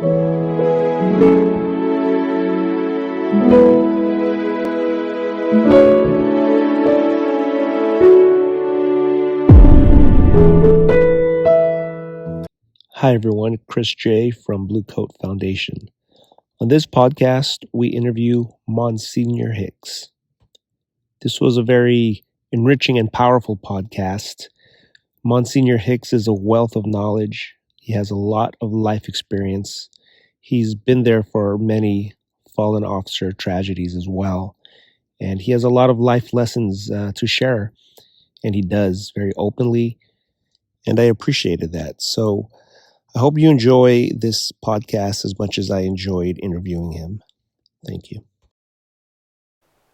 Hi everyone, Chris J. from Blue Coat Foundation. On this podcast, we interview Monsignor Hicks. This was a very enriching and powerful podcast. Monsignor Hicks is a wealth of knowledge. He has a lot of life experience. He's been there for many fallen officer tragedies as well. And he has a lot of life lessons to share. And he does very openly. And I appreciated that. So I hope you enjoy this podcast as much as I enjoyed interviewing him. Thank you.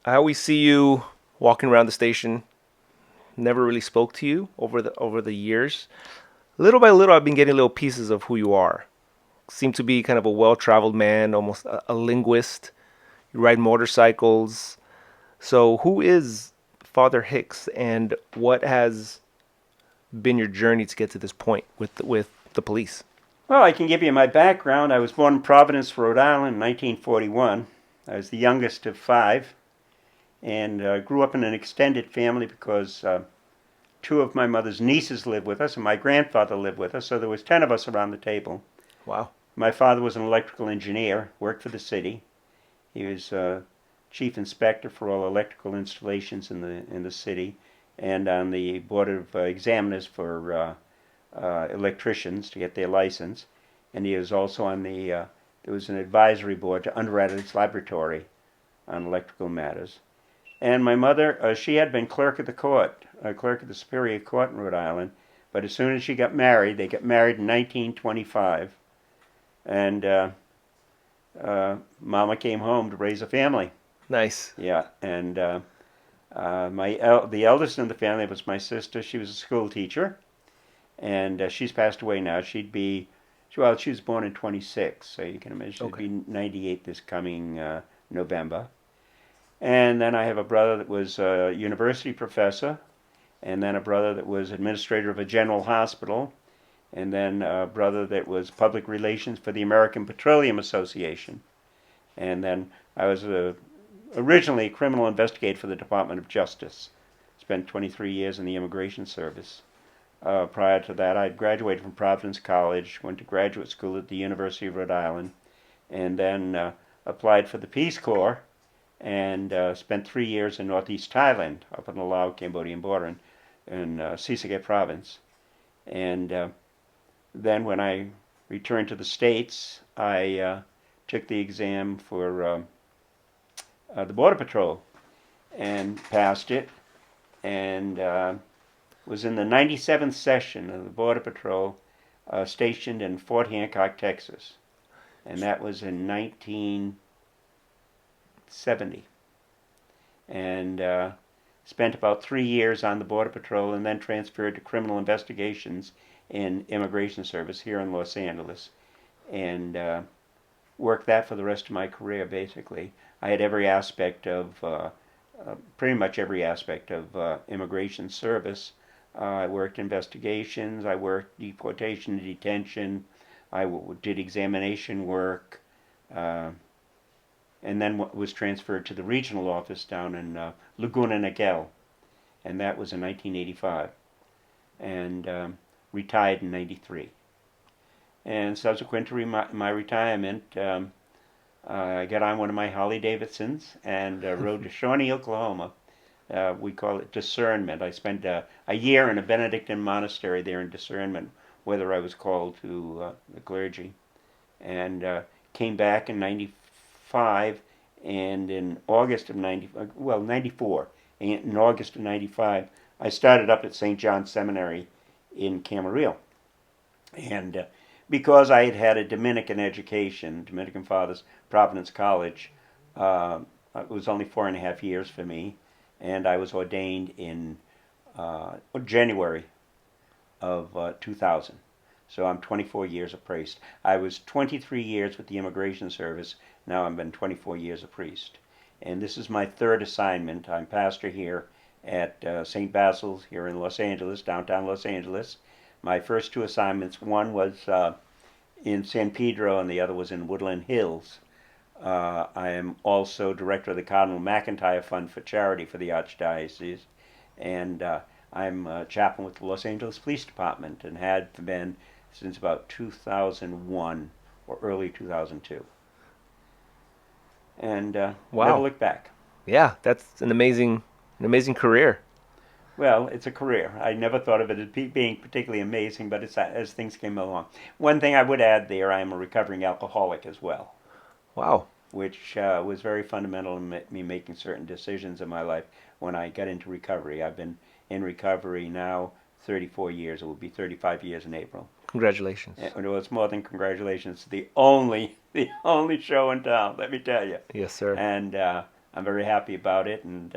I always see you walking around the station. Never really spoke to you over the years. Little by little, I've been getting little pieces of who you are. Seem to be kind of a well-traveled man, almost a linguist. You ride motorcycles. So who is Father Hicks, and what has been your journey to get to this point with the police? Well, I can give you my background. I was born in Providence, Rhode Island in 1941. I was the youngest of five, and grew up in an extended family because two of my mother's nieces lived with us, and my grandfather lived with us, so there was 10 of us around the table. Wow. My father was an electrical engineer, worked for the city. He was chief inspector for all electrical installations in the city, and on the board of examiners for electricians to get their license. And he was also on there was an advisory board to Underwriters Laboratory on electrical matters. And my mother, she had been clerk of the court, clerk of the Superior Court in Rhode Island, but as soon as she got married, they got married in 1925, and Mama came home to raise a family. Nice. Yeah, and the eldest in the family was my sister. She was a school teacher, and she's passed away now. She was born in 26, so you can imagine she'd be 98 this coming November. And then I have a brother that was a university professor, and then a brother that was administrator of a general hospital, and then a brother that was public relations for the American Petroleum Association. And then I was originally a criminal investigator for the Department of Justice. Spent 23 years in the Immigration Service. Prior to that, I graduated from Providence College, went to graduate school at the University of Rhode Island, and then applied for the Peace Corps, and spent 3 years in northeast Thailand, up on the Lao-Cambodian border in Sisaket province. And then when I returned to the States, I took the exam for the Border Patrol and passed it, and was in the 97th session of the Border Patrol stationed in Fort Hancock, Texas. And that was in 1970. And spent about 3 years on the Border Patrol, and then transferred to criminal investigations in Immigration Service here in Los Angeles. And worked that for the rest of my career, basically. I had every aspect of, pretty much every aspect of immigration service. I worked investigations, I worked deportation and detention, I did examination work, and then was transferred to the regional office down in Laguna Niguel, and that was in 1985, and retired in 93. And subsequent to my retirement, I got on one of my Harley Davidsons and rode to Shawnee, Oklahoma. We call it discernment. I spent a year in a Benedictine monastery there in discernment, whether I was called to the clergy. And came back in 95, and in August of 94, in August of 95, I started up at St. John's Seminary in Camarillo. And because I had had a Dominican education, Dominican Fathers, Providence College, it was only 4.5 years for me, and I was ordained in January of 2000. So I'm 24 years a priest. I was 23 years with the Immigration Service. Now I've been 24 years a priest. And this is my third assignment. I'm pastor here at St. Basil's here in Los Angeles, downtown Los Angeles. My first two assignments, one was in San Pedro, and the other was in Woodland Hills. I am also director of the Cardinal McIntyre Fund for Charity for the Archdiocese, and I'm a chaplain with the Los Angeles Police Department and had been since about 2001 or early 2002. And never Wow. looked back. Yeah, that's an amazing career. Well, it's a career. I never thought of it as being particularly amazing, but it's as things came along. One thing I would add there, I am a recovering alcoholic as well, Wow. which was very fundamental in me making certain decisions in my life when I got into recovery. I've been in recovery now 34 years. It will be 35 years in April. Congratulations. Well, it's more than congratulations. The only show in town, let me tell you. Yes, sir. And I'm very happy about it. And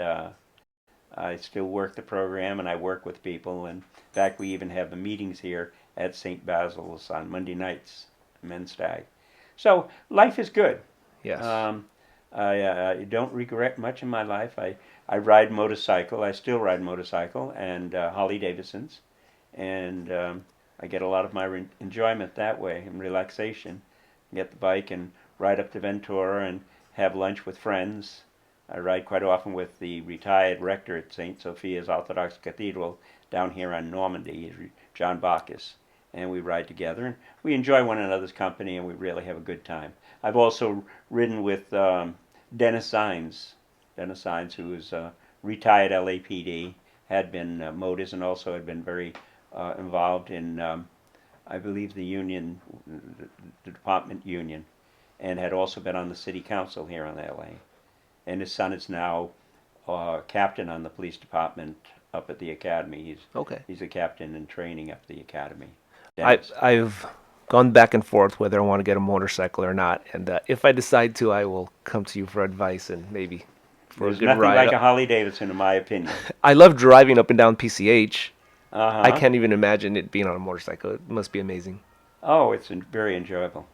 I still work the program, and I work with people. And in fact, we even have the meetings here at St. Basil's on Monday nights, Men's Stag. So life is good. Yes. I don't regret much in my life. I ride motorcycle. I still ride motorcycle and Harley Davidsons, and I get a lot of my enjoyment that way and relaxation. Get the bike and ride up to Ventura and have lunch with friends. I ride quite often with the retired rector at St. Sophia's Orthodox Cathedral down here on Normandy, John Bacchus, and we ride together and we enjoy one another's company and we really have a good time. I've also ridden with Dennis Sines, who is retired LAPD, had been MOTORS, and also had been very involved in, I believe, the department union, and had also been on the city council here in LA. And his son is now captain on the police department up at the academy. Okay. He's a captain in training up at the academy. I've gone back and forth whether I want to get a motorcycle or not, and if I decide to, I will come to you for advice and maybe for There's a good nothing ride. like a Harley Davidson, in my opinion. I love driving up and down PCH. Uh-huh. I can't even imagine it being on a motorcycle. It must be amazing. Oh, it's very enjoyable.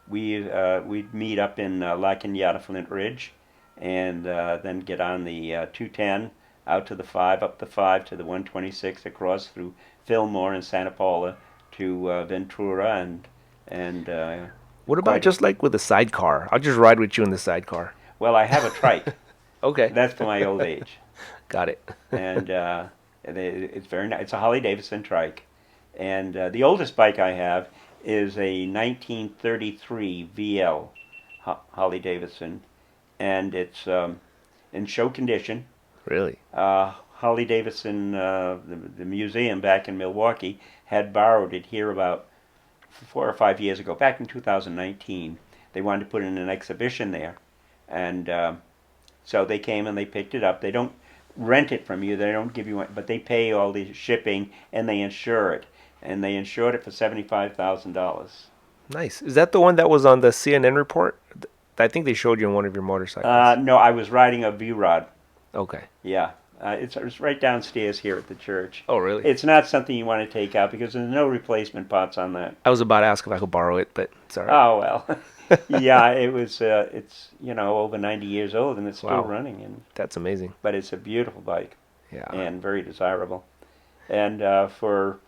We'd meet up in La Cañada, Flint Ridge, and then get on the 210 out to the 5, up the 5 to the 126, across through Fillmore and Santa Paula to Ventura, and What about just like with a sidecar? I'll just ride with you in the sidecar. well, I have a trike. Okay. That's for my old age, Got it. and it's very nice. It's a Harley Davidson trike, and the oldest bike I have is a 1933 VL Harley Davidson, and it's in show condition. Really? Harley Davidson, the museum back in Milwaukee, had borrowed it here about 4 or 5 years ago, back in 2019. They wanted to put in an exhibition there, and so they came and they picked it up. They don't rent it from you, they don't give you one, but they pay all the shipping and they insure it. And they insured it for $75,000. Nice. Is that the one that was on the CNN report? I think they showed you on one of your motorcycles. No, I was riding a V-Rod. Okay. Yeah, it's right downstairs here at the church. Oh, really? It's not something you want to take out because there's no replacement parts on that. I was about to ask if I could borrow it, but it's all right. Oh well, yeah, it's over 90 years old and it's still Wow. running, and That's amazing. but it's a beautiful bike Yeah. and very desirable. And from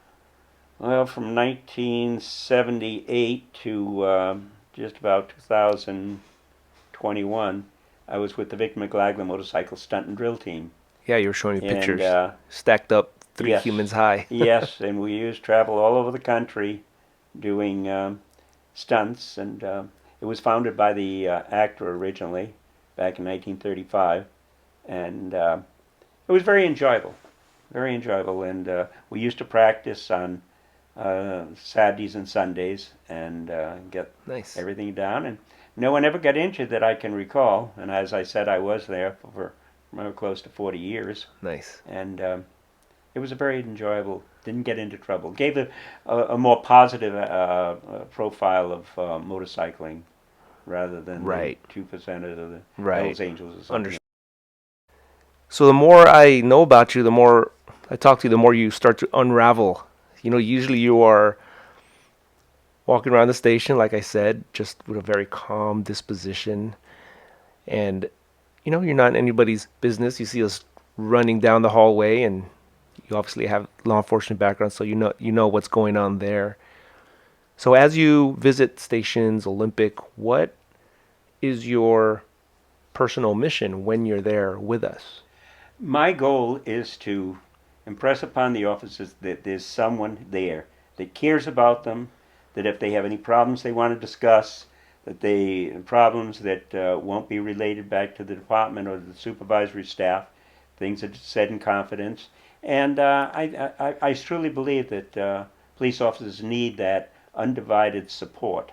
1978 to just about 2021, I was with the Victor McLaglen motorcycle stunt and drill team. Yeah, you were showing me And, pictures. Stacked up 3 yes. humans high. Yes, and we used travel all over the country doing stunts, and it was founded by the actor originally back in 1935, and it was very enjoyable, and we used to practice on Saturdays and Sundays and get Nice. everything down, and no one ever got injured that I can recall, and as I said, I was there for close to 40 years, Nice. and it was a very enjoyable, didn't get into trouble, gave a more positive profile of motorcycling rather than Right. the 2% of the Right. Hells Angels or something. Understood. So the more I know about you, the more I talk to you, the more you start to unravel. Usually you are walking around the station, like I said, just with a very calm disposition. And, you're not in anybody's business. You see us running down the hallway, and you obviously have law enforcement background, so you know what's going on there. So as you visit stations, Olympic, what is your personal mission when you're there with us? My goal is to impress upon the officers that there's someone there that cares about them, that if they have any problems they want to discuss, that they problems that won't be related back to the department or the supervisory staff, things that are said in confidence. And I truly believe that police officers need that undivided support.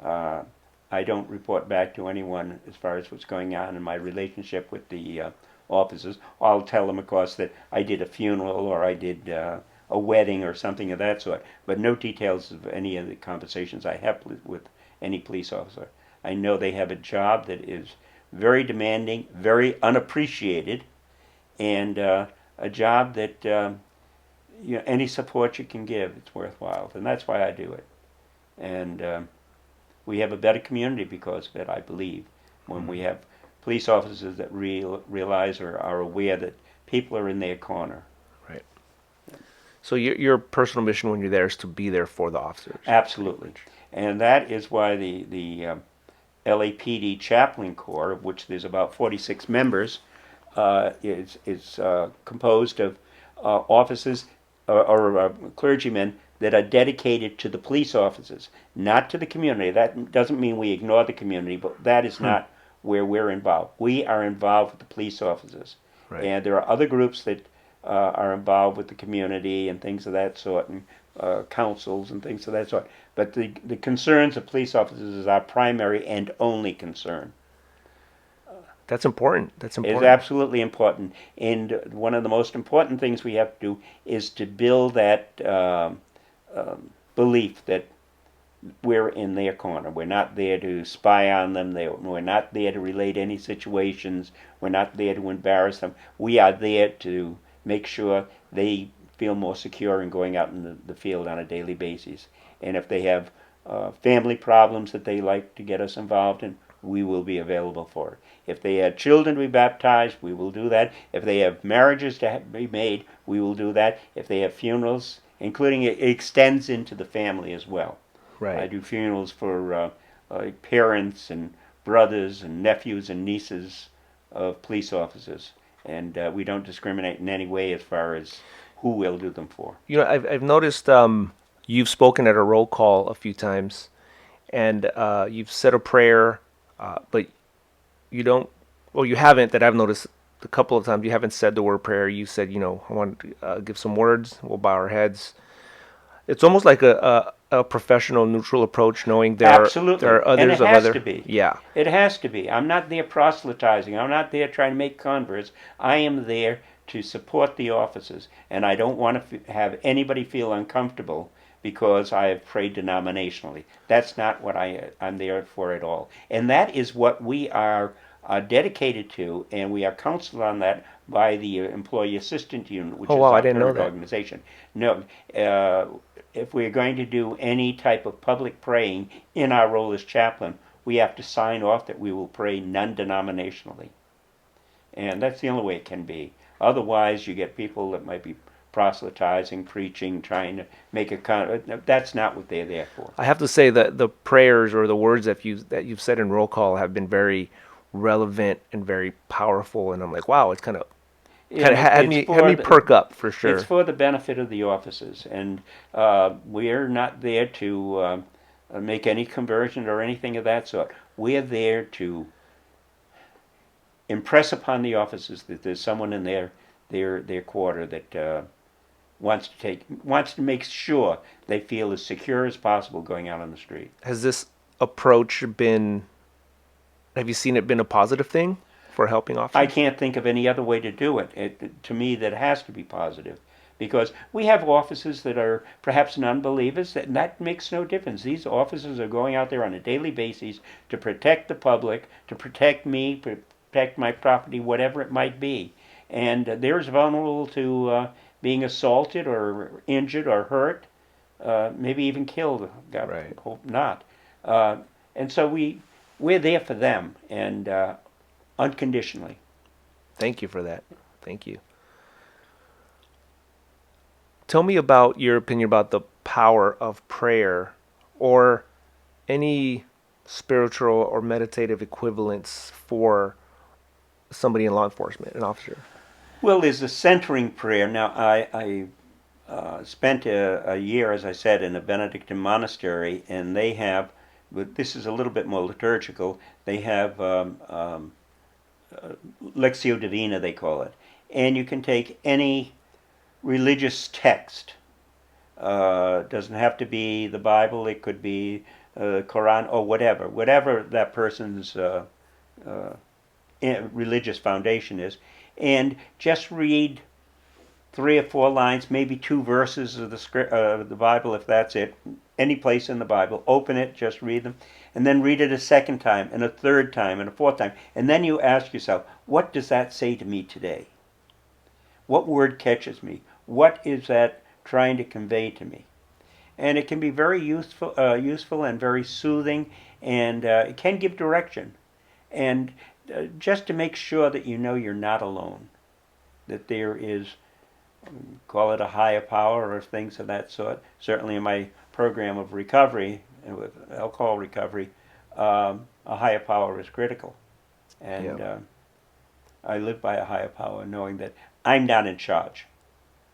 Uh, I don't report back to anyone as far as what's going on in my relationship with the officers. I'll tell them, of course, that I did a funeral or I did a wedding or something of that sort, but no details of any of the conversations I have with any police officer. I know they have a job that is very demanding, very unappreciated, and a job that any support you can give, it's worthwhile, and that's why I do it. And we have a better community because of it, I believe, when we have police officers that realize or are aware that people are in their corner. Right. So your personal mission when you're there is to be there for the officers. Absolutely. And that is why the LAPD Chaplain Corps, of which there's about 46 members, is composed of officers or clergymen that are dedicated to the police officers, not to the community. That doesn't mean we ignore the community, but that is not where we're involved. We are involved with the police officers. Right. And there are other groups that are involved with the community and things of that sort, and councils and things of that sort. But the concerns of police officers is our primary and only concern. That's important. That's important. It's absolutely important. And one of the most important things we have to do is to build that belief that we're in their corner. We're not there to spy on them. We're not there to relate any situations. We're not there to embarrass them. We are there to make sure they feel more secure in going out in the field on a daily basis. And if they have family problems that they like to get us involved in, we will be available for it. If they have children to be baptized, we will do that. If they have marriages to be made, we will do that. If they have funerals, including it extends into the family as well. Right. I do funerals for parents and brothers and nephews and nieces of police officers, and we don't discriminate in any way as far as who we'll do them for. You know, I've noticed you've spoken at a roll call a few times, and you've said a prayer, but you don't. Well, you haven't. That I've noticed a couple of times. You haven't said the word prayer. You said, I want to give some words. We'll bow our heads. It's almost like a professional, neutral approach, knowing there are others and it of has other. to be. Yeah. It has to be. I'm not there proselytizing. I'm not there trying to make converts. I am there to support the officers, and I don't want to have anybody feel uncomfortable because I have prayed denominationally. That's not what I'm there for at all. And that is what we are dedicated to, and we are counseled on that by the Employee Assistant Unit, which is our I didn't know third that. organization. No, if we're going to do any type of public praying in our role as chaplain, we have to sign off that we will pray non-denominationally. And that's the only way it can be. Otherwise, you get people that might be proselytizing, preaching, trying to make a that's not what they're there for. I have to say that the prayers or the words that you've said in roll call have been very relevant and very powerful, and I'm like, wow, it's kind of had me perk up for sure. It's for the benefit of the officers, and we're not there to make any conversion or anything of that sort. We're there to impress upon the officers that there's someone in their quarter that wants to make sure they feel as secure as possible going out on the street. Has this approach been? Have you seen it been a positive thing for helping officers? I can't think of any other way to do it. To me, that has to be positive, because we have officers that are perhaps non-believers, and that makes no difference. These officers are going out there on a daily basis to protect the public, to protect me, protect my property, whatever it might be. And they're as vulnerable to being assaulted or injured or hurt, maybe even killed. God hope not. And so we're there for them, and unconditionally. Thank you for that. Thank you. Tell me about your opinion about the power of prayer or any spiritual or meditative equivalents for somebody in law enforcement, an officer? Well, there's a centering prayer. Now, I spent a year, as I said, in a Benedictine monastery, and they have, but this is a little bit more liturgical, they have Lectio Divina, they call it. And you can take any religious text. Doesn't have to be the Bible, it could be Quran or whatever that person's religious foundation is, and just read 3 or 4 lines, maybe 2 verses of the script, the Bible, if that's it. Any place in the Bible, open it, just read them, and then read it a second time, and a third time, and a fourth time, and then you ask yourself, what does that say to me today? What word catches me? What is that trying to convey to me? And it can be very useful and very soothing, and it can give direction. And just to make sure that you know you're not alone, that there is, call it a higher power or things of that sort. Certainly in my program of recovery, with alcohol recovery, a higher power is critical. And I live by a higher power, knowing that I'm not in charge.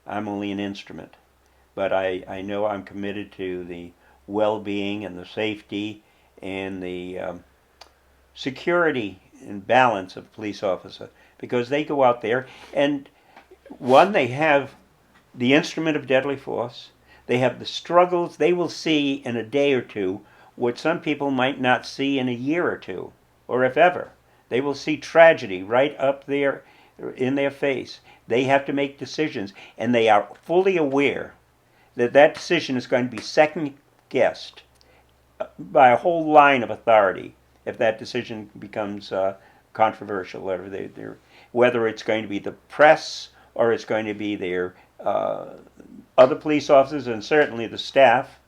I'm only an instrument. But I know I'm committed to the well-being and the safety and the security and balance of a police officer, because they go out there and they have the instrument of deadly force. They have the struggles they will see in a day or two, what some people might not see in a year or two, or if ever. They will see tragedy right up there in their face. They have to make decisions, and they are fully aware that that decision is going to be second guessed by a whole line of authority if that decision becomes controversial, whether it's going to be the press or it's going to be their other police officers, and certainly the staff,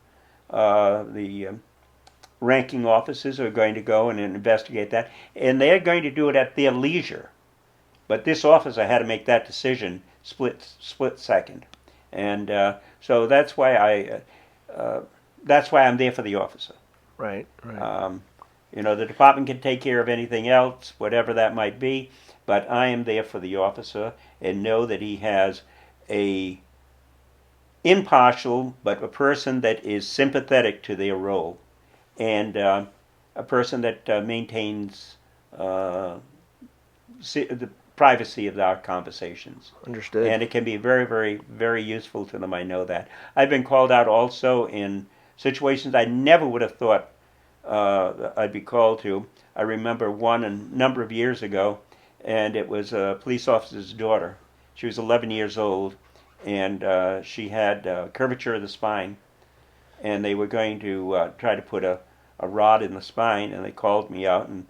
the ranking officers are going to go and investigate that, and they're going to do it at their leisure. But this officer had to make that decision split second, and so that's why I'm there for the officer. Right, right. The department can take care of anything else, whatever that might be, but I am there for the officer and know that he has a impartial, but a person that is sympathetic to their role, and a person that maintains the privacy of our conversations. Understood. And it can be very, very, very useful to them. I know that. I've been called out also in situations I never would have thought I'd be called to. I remember one a number of years ago, and it was a police officer's daughter. She was 11 years old, and she had curvature of the spine, and they were going to try to put a rod in the spine, and they called me out, and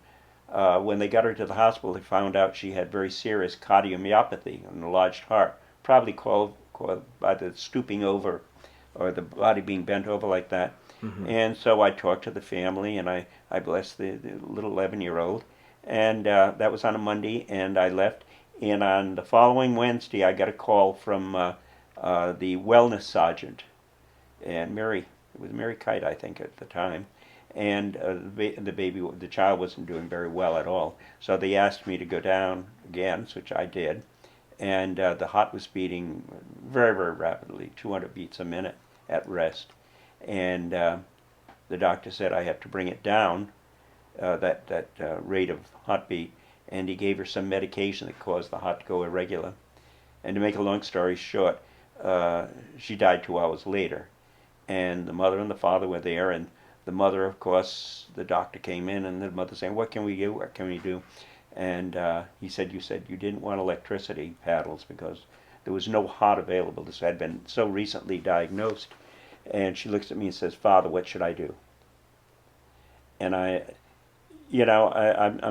when they got her to the hospital, they found out she had very serious cardiomyopathy, an enlarged heart, probably caused by the stooping over or the body being bent over like that. Mm-hmm. And so I talked to the family, and I blessed the little 11-year-old, and that was on a Monday, and I left. And on the following Wednesday, I got a call from the wellness sergeant, and it was Mary Kite, I think, at the time. And the child wasn't doing very well at all. So they asked me to go down again, which I did. And the heart was beating very, very rapidly, 200 beats a minute at rest. And the doctor said I have to bring it down, that rate of heartbeat. And he gave her some medication that caused the heart to go irregular. And to make a long story short, she died 2 hours later. And the mother and the father were there, and the mother, of course, the doctor came in, and the mother saying, "What can we do? What can we do?" And he said, "You said you didn't want electricity paddles because there was no heart available. This had been so recently diagnosed." And she looks at me and says, "Father, what should I do?" And I'm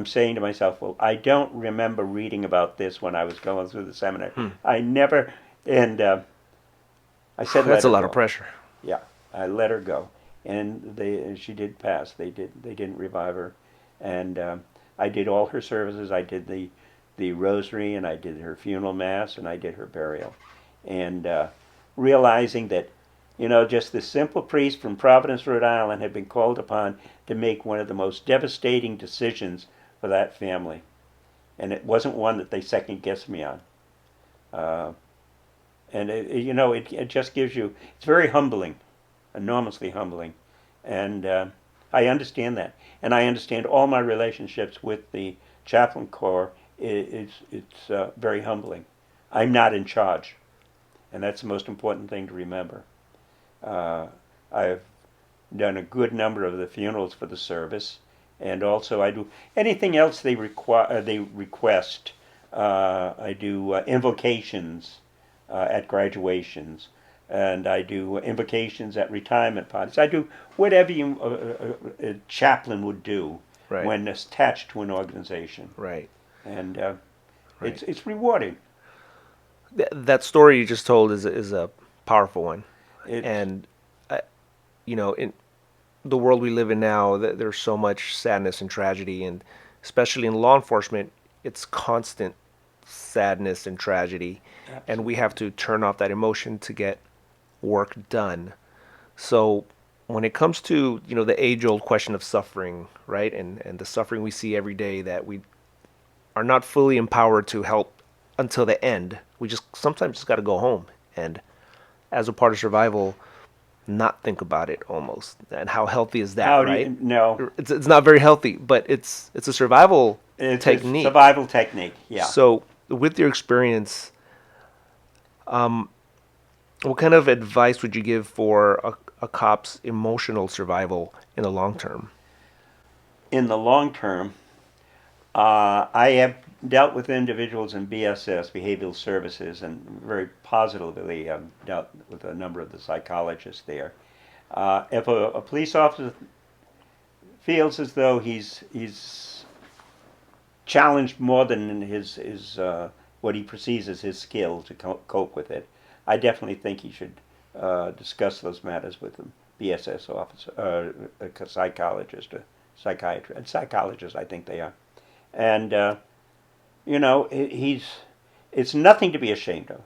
saying to myself, well, I don't remember reading about this when I was going through the seminary. I never, and I said, that's a lot go. of pressure. Yeah, I let her go. And she did pass. They didn't revive her, and I did all her services. I did the rosary, and I did her funeral mass, and I did her burial, and realizing that Just this simple priest from Providence, Rhode Island, had been called upon to make one of the most devastating decisions for that family. And it wasn't one that they second guessed me on. Uh, and it just gives you, it's very humbling, enormously humbling. And I understand that. And I understand all my relationships with the chaplain corps. It's very humbling. I'm not in charge. And that's the most important thing to remember. I've done a good number of the funerals for the service, and also I do anything else they request. I do invocations at graduations, and I do invocations at retirement parties. I do whatever a chaplain would do Right. when attached to an organization, Right. and Right. it's rewarding. That story you just told is a powerful one, It's and in the world we live in now, there's so much sadness and tragedy, and especially in law enforcement, it's constant sadness and tragedy, and we have to turn off that emotion to get work done. So when it comes to the age-old question of suffering, right, and the suffering we see every day that we are not fully empowered to help until the end, we just sometimes just got to go home and, as a part of survival, not think about it almost. And how healthy is that, how do right? you know? It's not very healthy, but it's a survival It's a technique. survival technique. Yeah. So, with your experience, what kind of advice would you give for a cop's emotional survival in the long term? In the long term, I have dealt with individuals in BSS, behavioral services, and very positively dealt with a number of the psychologists there. If a police officer feels as though he's challenged more than his what he perceives as his skill to cope with it, I definitely think he should discuss those matters with them. BSS officer, a psychologist, a psychiatrist, and psychologists, I think they are. And he's it's nothing to be ashamed of.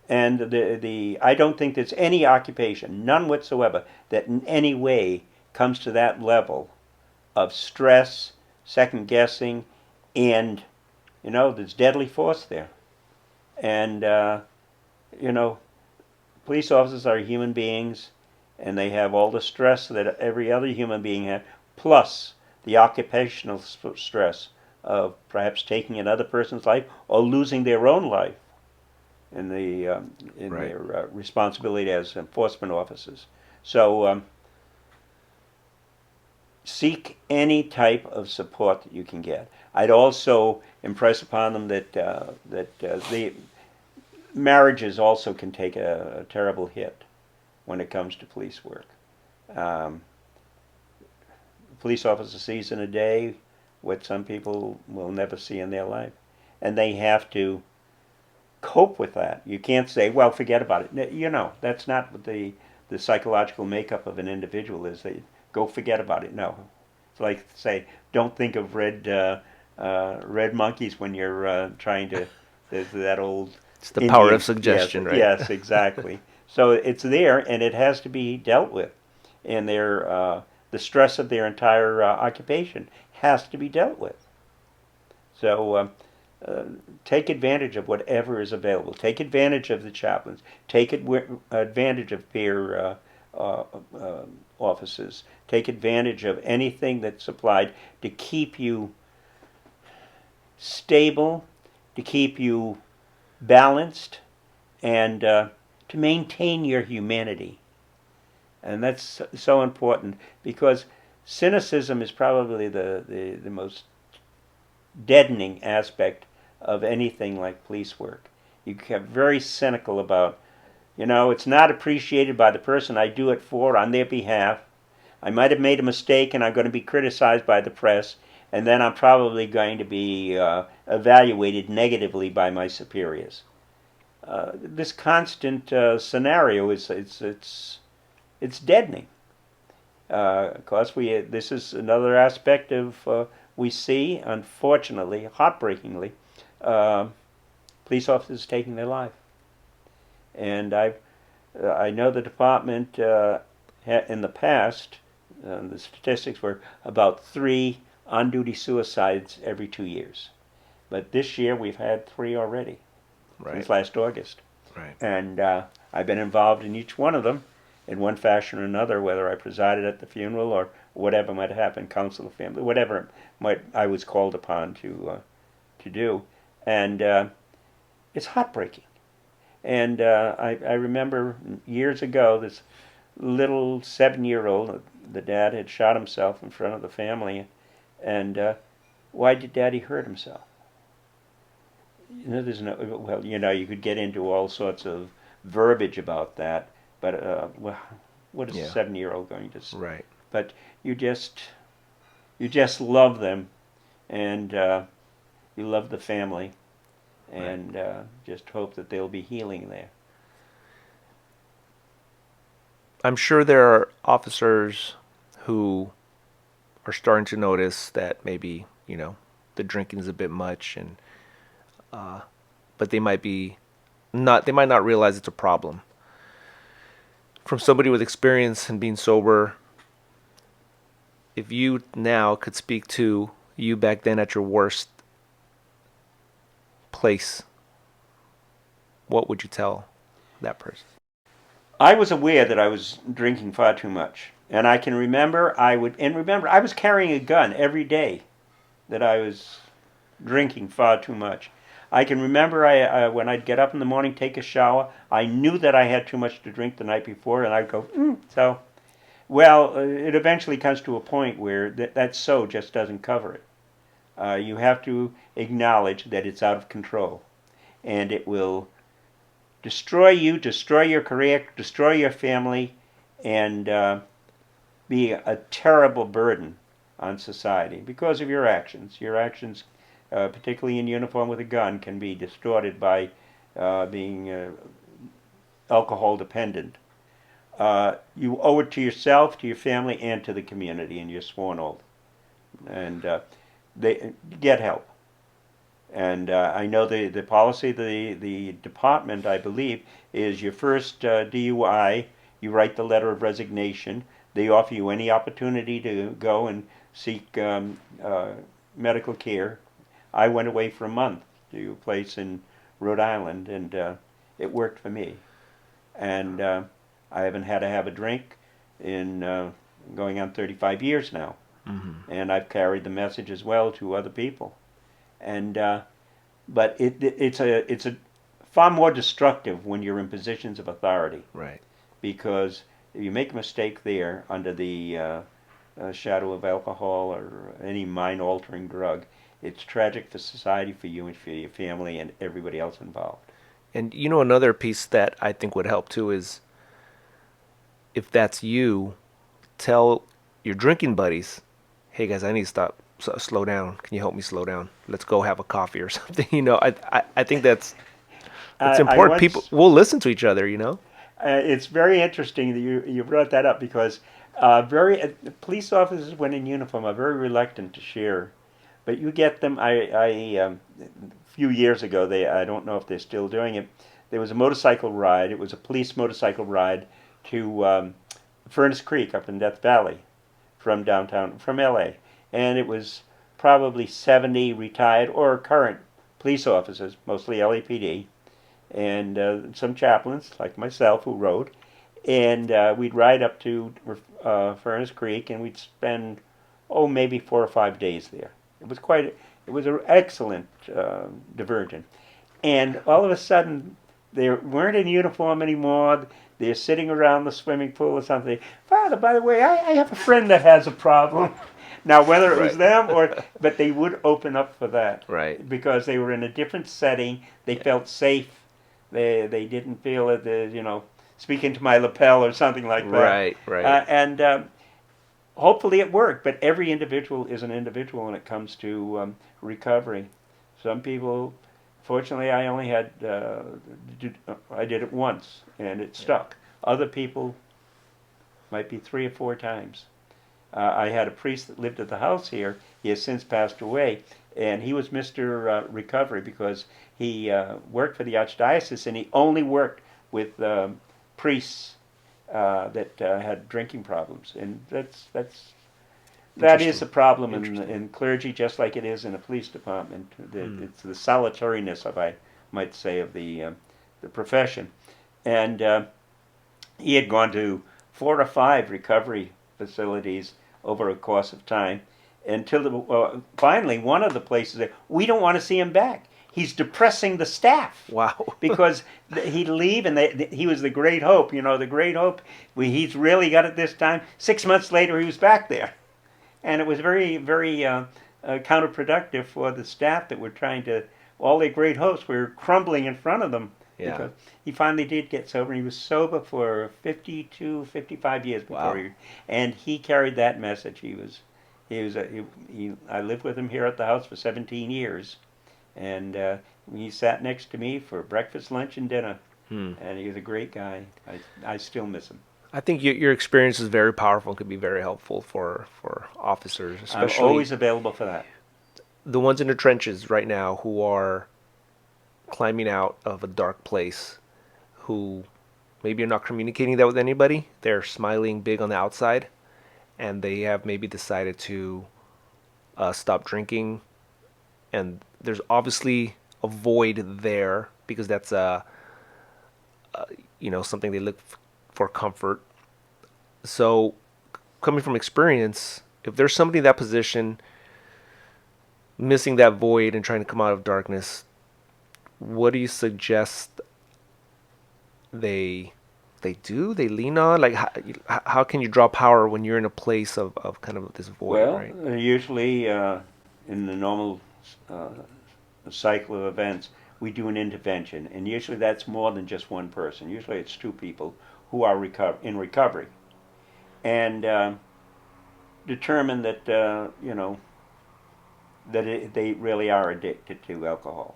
And the I don't think there's any occupation, none whatsoever, that in any way comes to that level of stress, second guessing, and there's deadly force there. And you know, police officers are human beings, and they have all the stress that every other human being has, plus the occupational stress of perhaps taking another person's life or losing their own life in Right. their responsibility as enforcement officers. So seek any type of support that you can get. I'd also impress upon them that the marriages also can take a terrible hit when it comes to police work. Um, a police officer sees in a day what some people will never see in their life, and they have to cope with that. You can't say, "Well, forget about it." That's not what the psychological makeup of an individual is. They go forget about it. No, it's like say, don't think of red monkeys when you're trying to. There's that old It's the power Indian. of suggestion, Yes, right? yes, exactly. So it's there, and it has to be dealt with, and the stress of their entire occupation has to be dealt with. So uh, take advantage of whatever is available. Take advantage of the chaplains. Take advantage of peer offices. Take advantage of anything that's supplied to keep you stable, to keep you balanced, and to maintain your humanity. And that's so important because cynicism is probably the most deadening aspect of anything like police work. You get very cynical about, it's not appreciated by the person I do it for on their behalf. I might have made a mistake and I'm going to be criticized by the press, and then I'm probably going to be evaluated negatively by my superiors. This constant scenario it's deadening. Of course, this is another aspect of we see, unfortunately, heartbreakingly, uh, police officers taking their life. And I've I know the department in the past, the statistics were about 3 on-duty suicides every 2 years. But this year we've had 3 already Right. since last August. Right. And I've been involved in each one of them in one fashion or another, whether I presided at the funeral or whatever might happen, counsel the family, whatever I was called upon to do. And it's heartbreaking. And I remember years ago, this little 7-year-old, the dad had shot himself in front of the family. And why did Daddy hurt himself? There's no, well, you could get into all sorts of verbiage about that, but well, what is a 7-year-old going to say? Right. But you just love them, and you love the family, and just hope that they'll be healing there. I'm sure there are officers who are starting to notice that maybe, the drinking is a bit much, and but they might not realize it's a problem. From somebody with experience and being sober, if you now could speak to you back then at your worst place, what would you tell that person? I was aware that I was drinking far too much, and I can remember I was carrying a gun every day that I was drinking far too much. I can remember when I'd get up in the morning, take a shower, I knew that I had too much to drink the night before, and I'd go, so. Well, it eventually comes to a point where that so just doesn't cover it. You have to acknowledge that it's out of control, and it will destroy you, destroy your career, destroy your family, and be a terrible burden on society because of your actions. Your actions, particularly in uniform with a gun, can be distorted by being alcohol dependent. You owe it to yourself, to your family, and to the community, and you're sworn oath. And they get help. And I know the policy, the department, I believe, is your first DUI, you write the letter of resignation. They offer you any opportunity to go and seek medical care. I went away for a month to a place in Rhode Island, and it worked for me. And I haven't had to have a drink in going on 35 years now. Mm-hmm. And I've carried the message as well to other people. And but it's a far more destructive when you're in positions of authority. Right. Because if you make a mistake there under the shadow of alcohol or any mind-altering drug, it's tragic for society, for you, and for your family, and everybody else involved. And another piece that I think would help too is, if that's you, tell your drinking buddies, hey guys, I need to slow down. Can you help me slow down? Let's go have a coffee or something. I think that's important. People will listen to each other, It's very interesting that you brought that up, because police officers, when in uniform, are very reluctant to share. But you get them. A few years ago, I don't know if they're still doing it. There was a motorcycle ride. It was a police motorcycle ride to Furnace Creek up in Death Valley from LA. And it was probably 70 retired or current police officers, mostly LAPD, and some chaplains like myself who rode. And we'd ride up to Furnace Creek, and we'd spend, maybe 4 or 5 days there. It was an excellent diversion. And all of a sudden, they weren't in uniform anymore. They're sitting around the swimming pool or something. Father, by the way, I have a friend that has a problem. Now, whether it was them but they would open up for that. Right. Because they were in a different setting. They felt safe. They didn't feel that, speaking to my lapel or something like that. Right. And hopefully it worked. But every individual is an individual when it comes to recovery. Some people, fortunately, I only had, I did it once, and it stuck. Other people might be 3 or 4 times. I had a priest that lived at the house here. He has since passed away, and he was Mr. Recovery because he worked for the Archdiocese, and he only worked with priests that had drinking problems, and that is Interesting. a problem in clergy, just like it is in a police department. It's the solitariness, if I might say, of the profession. And he had gone to 4 or 5 recovery facilities over a course of time, until finally one of the places said, "We don't want to see him back. He's depressing the staff." Wow. Because he'd leave, and he was the great hope. The great hope. He's really got it this time. 6 months later, he was back there, and it was very, very counterproductive for the staff that were trying to. All their great hopes were crumbling in front of them. Yeah. Because he finally did get sober. He was sober for 52, 55 years before Wow. and he carried that message. I lived with him here at the house for 17 years, and he sat next to me for breakfast, lunch, and dinner. And he was a great guy. I still miss him. I think your experience is very powerful and could be very helpful for officers, especially I'm always available for that. the ones in the trenches right now who are climbing out of a dark place, who maybe are not communicating that with anybody. They're smiling big on the outside, and they have maybe decided to stop drinking. And there's obviously a void there because that's something they look for comfort. So, coming from experience, if there's somebody in that position missing that void and trying to come out of darkness, what do you suggest they do? They lean on? Like, how can you draw power when you're in a place of kind of this void, Well, right? usually in the normal cycle of events, we do an intervention, and usually that's more than just one person. Usually it's 2 people who are in recovery, and determine that they really are addicted to alcohol.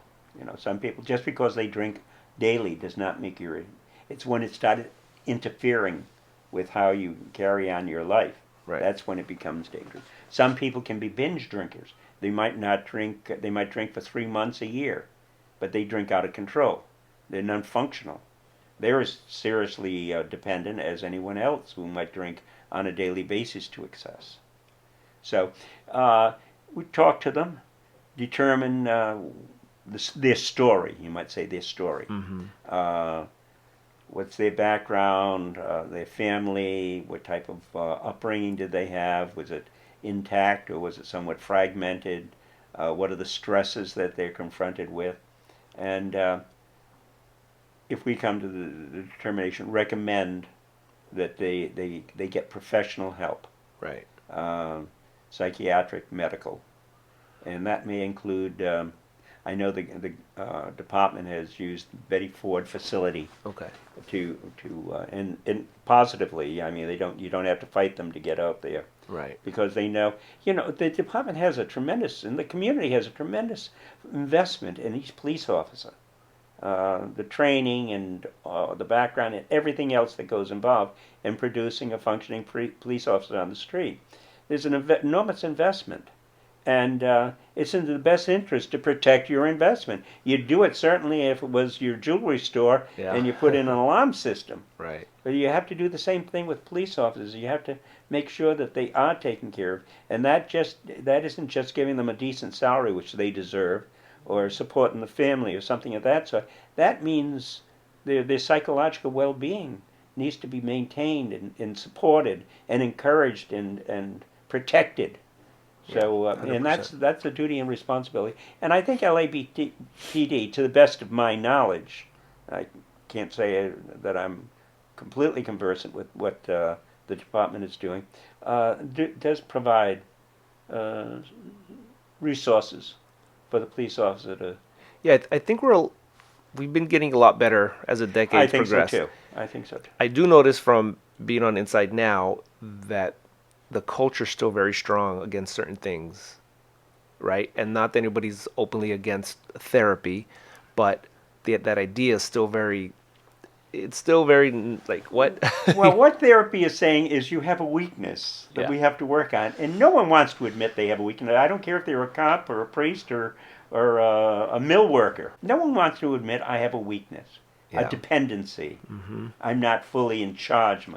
Some people, just because they drink daily does not make you. It's when it started interfering with how you carry on your life. Right. That's when it becomes dangerous. Some people can be binge drinkers. They might not drink. They might drink for 3 months a year, but they drink out of control. They're non-functional. They're as seriously dependent as anyone else who might drink on a daily basis to excess. So we talk to them, determine their story. You might say their story. Mm-hmm. What's their background, their family, what type of upbringing did they have? Was it intact or was it somewhat fragmented? What are the stresses that they're confronted with? And if we come to the determination, recommend that they get professional help. Right. Psychiatric, medical. And that may include, I know the department has used Betty Ford facility. Okay. And positively. I mean, you don't have to fight them to get out there. Right. Because they know, the department has and the community has a tremendous investment in each police officer. The training and the background and everything else that goes involved in producing a functioning police officer on the street. There's an enormous investment. And it's in the best interest to protect your investment. You'd do it certainly if it was your jewelry store and you put in an alarm system. Right. But you have to do the same thing with police officers. You have to make sure that they are taken care of. And that isn't just giving them a decent salary, which they deserve, or supporting the family or something of that sort. That means their psychological well-being needs to be maintained and supported and encouraged and protected. So, and that's a duty and responsibility. And I think LAPD, to the best of my knowledge, I can't say that I'm completely conversant with what the department is doing, does provide resources for the police officer to. Yeah, I think we've been getting a lot better as the decades progress. I think so too. I do notice from being on Inside Now that the culture's still very strong against certain things, right? And not that anybody's openly against therapy, but that idea is still very. It's still very like what? Well, what therapy is saying is you have a weakness that we have to work on, and no one wants to admit they have a weakness. I don't care if they're a cop or a priest or a mill worker. No one wants to admit I have a weakness. a Yeah. dependency. Mm-hmm. I'm not fully in charge.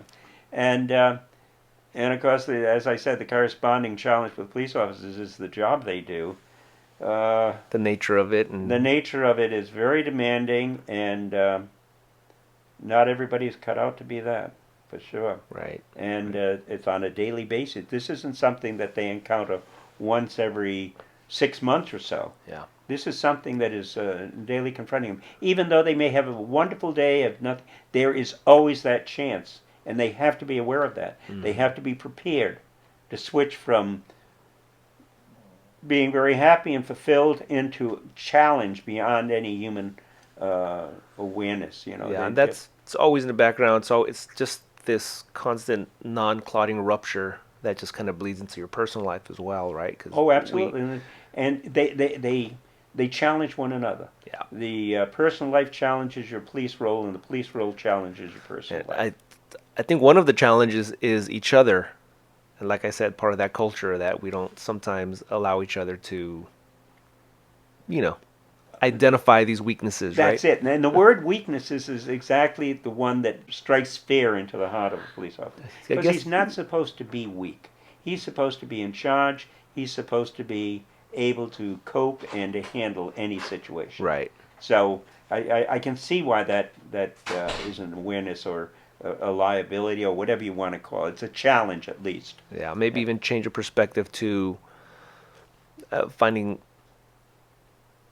And of course, as I said, the corresponding challenge with police officers is the job they do. The nature of it, The and nature of it is very demanding, and not everybody's cut out to be that, for sure. right. And it's on a daily basis. This isn't something that they encounter once every 6 months or so. Yeah. This is something that is daily confronting them. Even though they may have a wonderful day of nothing, there is always that chance, and they have to be aware of that. They have to be prepared to switch from being very happy and fulfilled into challenge beyond any human awareness. You know. Yeah, and it's always in the background. So it's just this constant non-clotting rupture that just kind of bleeds into your personal life as well, right? Cause Oh, absolutely. And they challenge one another. Yeah. The personal life challenges your police role, and the police role challenges your personal life. I think one of the challenges is each other. And like I said, part of that culture that we don't sometimes allow each other to, identify these weaknesses, right? That's it. And the word weaknesses is exactly the one that strikes fear into the heart of a police officer. Because he's not supposed to be weak. He's supposed to be in charge. He's supposed to be able to cope and to handle any situation. Right. So I can see why that is an awareness or a liability or whatever you want to call it. It's a challenge, at least. Yeah, maybe even change your perspective to finding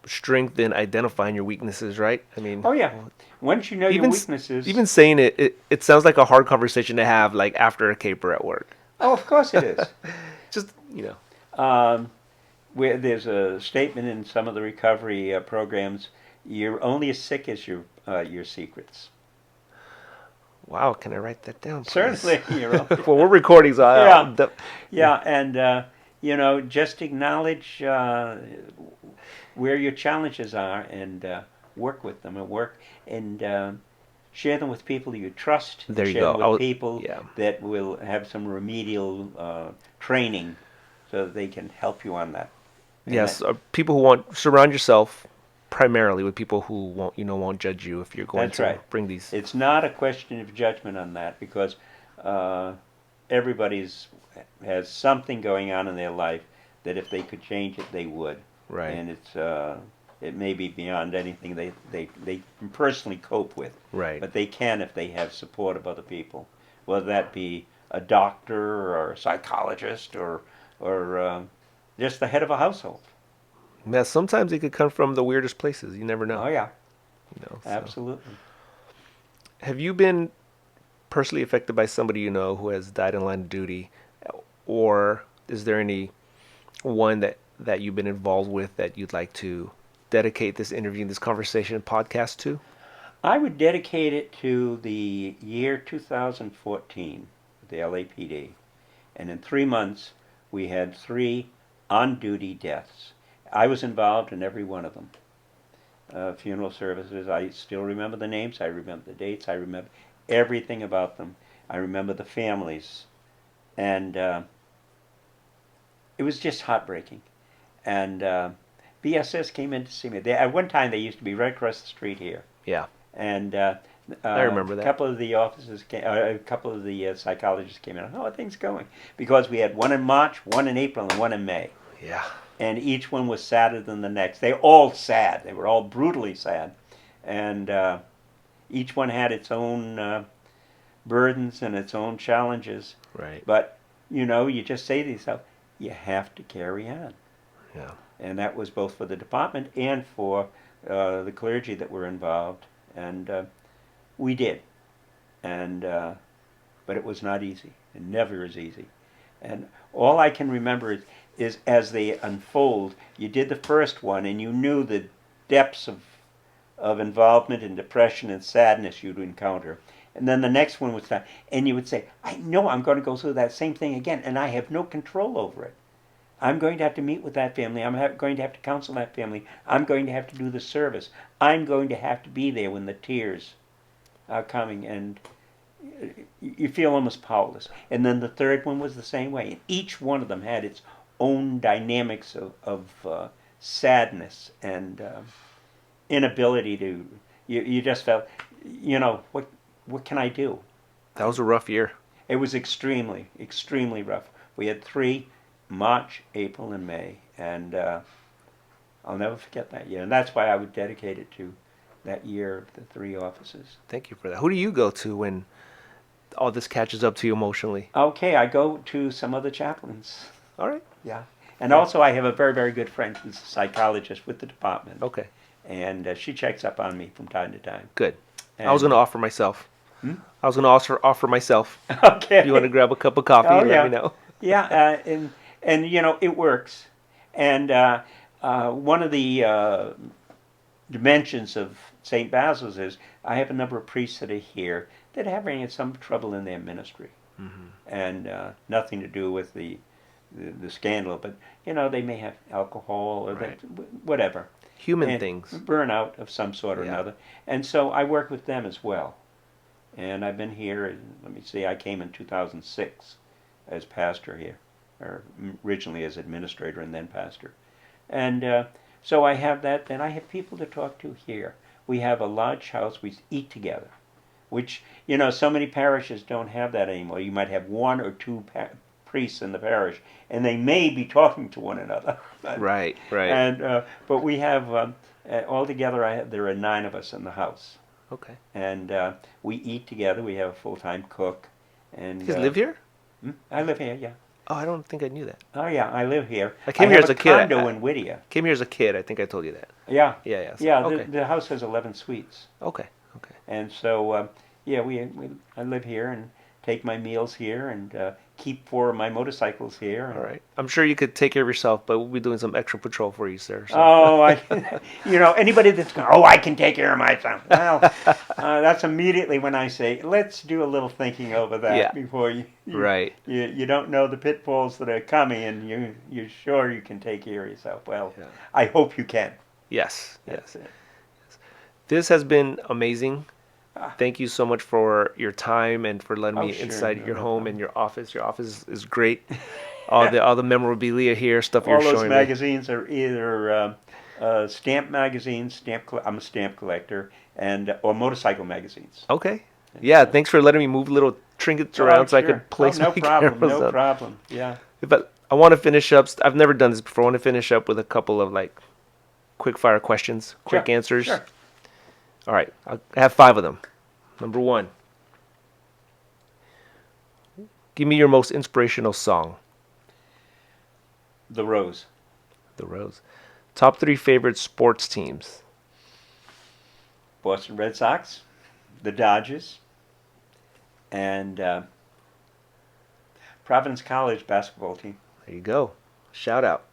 strength in identifying your weaknesses, right? I mean, Oh, yeah. Once you know your weaknesses. Even saying it sounds like a hard conversation to have, like after a caper at work. Oh, of course it is. Just, Where there's a statement in some of the recovery programs, you're only as sick as your secrets. Wow, can I write that down, please? Certainly, Well, we're recording, so and just acknowledge where your challenges are and work with them and share them with people you trust. There you share go. Them with people that will have some remedial training so that they can help you on that. And yes, people who surround yourself primarily with people who won't judge you if you're going to bring these. It's not a question of judgment on that, because everybody's has something going on in their life that if they could change it, they would. Right. And it may be beyond anything they can personally cope with. Right. But they can if they have support of other people, whether that be a doctor or a psychologist or just the head of a household. Yeah, sometimes it could come from the weirdest places. You never know. Oh, yeah. So. Absolutely. Have you been personally affected by somebody you know who has died in line of duty? Or is there any one that you've been involved with that you'd like to dedicate this interview, this conversation podcast to? I would dedicate it to the year 2014, the LAPD. And in 3 months, we had 3 on-duty deaths. I was involved in every one of them. Funeral services, I still remember the names, I remember the dates, I remember everything about them. I remember the families. And it was just heartbreaking. And BSS came in to see me. At one time, they used to be right across the street here. Yeah. And I remember that. A couple of the officers a couple of the psychologists came in. How are things going? Because we had one in March, one in April, and one in May. Yeah. And each one was sadder than the next. They were all sad. They were all brutally sad. And each one had its own burdens and its own challenges. Right. But, you just say to yourself, you have to carry on. Yeah. And that was both for the department and for the clergy that were involved. And we did. And but it was not easy. It never is easy. And all I can remember is as they unfold, you did the first one and you knew the depths of involvement and depression and sadness you'd encounter. And then the next one would start, and you would say, I know I'm going to go through that same thing again, and I have no control over it. I'm going to have to meet with that family. I'm going to have to counsel that family. I'm going to have to do the service. I'm going to have to be there when the tears are coming, and you feel almost powerless. And then the third one was the same way. And each one of them had its own dynamics of sadness and inability to. You just felt you know, what can I do? That was a rough year. It was extremely, extremely rough. We had 3, March, April, and May, and I'll never forget that year. And that's why I would dedicate it to that year of the 3 offices. Thank you for that. Who do you go to when all this catches up to you emotionally? Okay, I go to some other chaplains. All right. Yeah. And also, I have a very, very good friend who's a psychologist with the department. Okay. And she checks up on me from time to time. Good. And, I was going to offer myself. Hmm? I was going to offer myself. Okay. If you want to grab a cup of coffee, Oh, let yeah. me know. Yeah, and you know, it works. And one of the dimensions of St. Basil's is I have a number of priests that are here that are having some trouble in their ministry. Mm-hmm. And nothing to do with the scandal, but you know, they may have alcohol or Right. whatever. Human And things. burnout of some sort or Yeah. another. And so I work with them as well. And I've been here, let me see, I came in 2006 as pastor here, or originally as administrator and then pastor. And so I have that, and I have people to talk to here. We have a large house, we eat together, which, you know, so many parishes don't have that anymore. You might have 1 or 2 priests in the parish, and they may be talking to one another. Right, right. And but we have altogether. There are 9 of us in the house, Okay. and we eat together. We have a full-time cook, and You guys live here? I live here. Yeah. Oh, I don't think I knew that. Oh yeah, I live here. I came here have as a kid. condo in Whittier. Came here as a kid. I think I told you that. Yeah. Yeah, yeah. So, Yeah. okay. The house has 11 suites, Okay. Okay. and so yeah, I live here and take my meals here and keep 4 of my motorcycles here. All right. I'm sure you could take care of yourself, but we'll be doing some extra patrol for you, sir. So. Oh, you know, anybody that's going, oh, I can take care of myself. Well, that's immediately when I say, let's do a little thinking over that Yeah. before Right. you don't know the pitfalls that are coming, and you're sure you can take care of yourself. Well, Yeah. I hope you can. Yes. That's Yes. it. This has been amazing. Ah. Thank you so much for your time and for letting Oh, me sure. inside No, your no home problem. and your office. Your office is great. All the memorabilia here, stuff All you're those showing me. magazines are either stamp magazines, I'm a stamp collector, and or motorcycle magazines. Okay. Yeah, thanks for letting me move little trinkets Oh, around so I sure. could place no my problem. cameras No up. problem. Yeah. But I want to finish up. I've never done this before. I want to finish up with a couple of like quick fire questions, quick Sure, answers. sure. All right. I have 5 of them. Number 1. Give me your most inspirational song. The Rose. The Rose. Top 3 favorite sports teams. Boston Red Sox, the Dodgers, and Providence College basketball team. There you go. Shout out.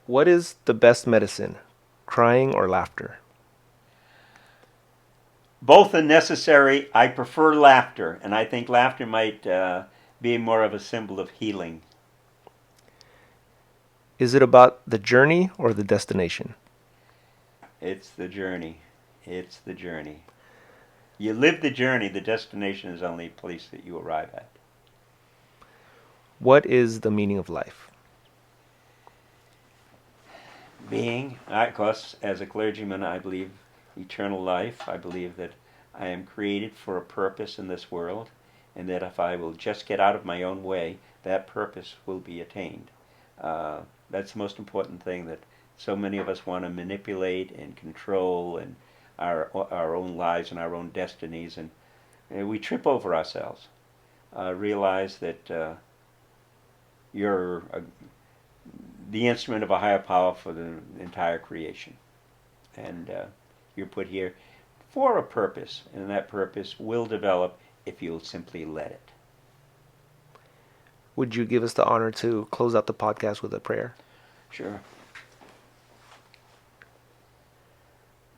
What is the best medicine? Crying or laughter? Both are necessary. I prefer laughter, and I think laughter might be more of a symbol of healing. Is it about the journey or the destination? It's the journey. It's the journey. You live the journey. The destination is only a place that you arrive at. What is the meaning of life? Being, of course, as a clergyman, I believe eternal life. I believe that I am created for a purpose in this world, and that if I will just get out of my own way, that purpose will be attained. That's the most important thing, that so many of us want to manipulate and control and our own lives and our own destinies, and we trip over ourselves. Realize that you're the instrument of a higher power for the entire creation, and you're put here for a purpose, and that purpose will develop if you'll simply let it. Would you give us the honor to close out the podcast with a prayer? Sure.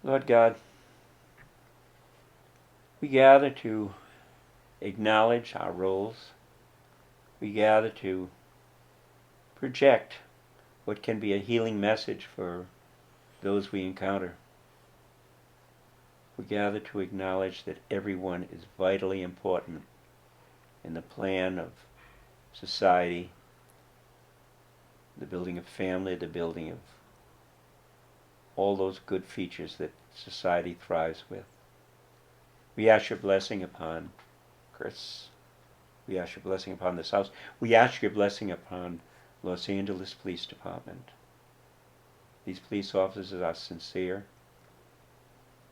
Lord God, we gather to acknowledge our roles. We gather to project what can be a healing message for those we encounter. We gather to acknowledge that everyone is vitally important in the plan of society, the building of family, the building of all those good features that society thrives with. We ask your blessing upon Chris. We ask your blessing upon this house. We ask your blessing upon Los Angeles Police Department. These police officers are sincere,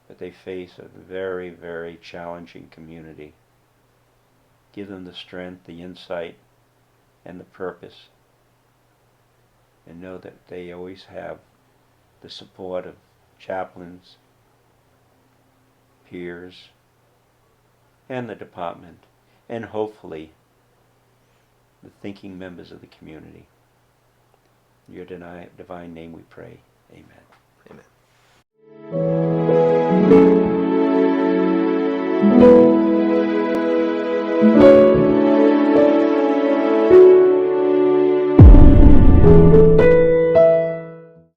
but they face a very, very challenging community. Give them the strength, the insight, and the purpose, and know that they always have the support of chaplains, peers, and the department, and hopefully the thinking members of the community. In your divine name we pray. Amen. Amen.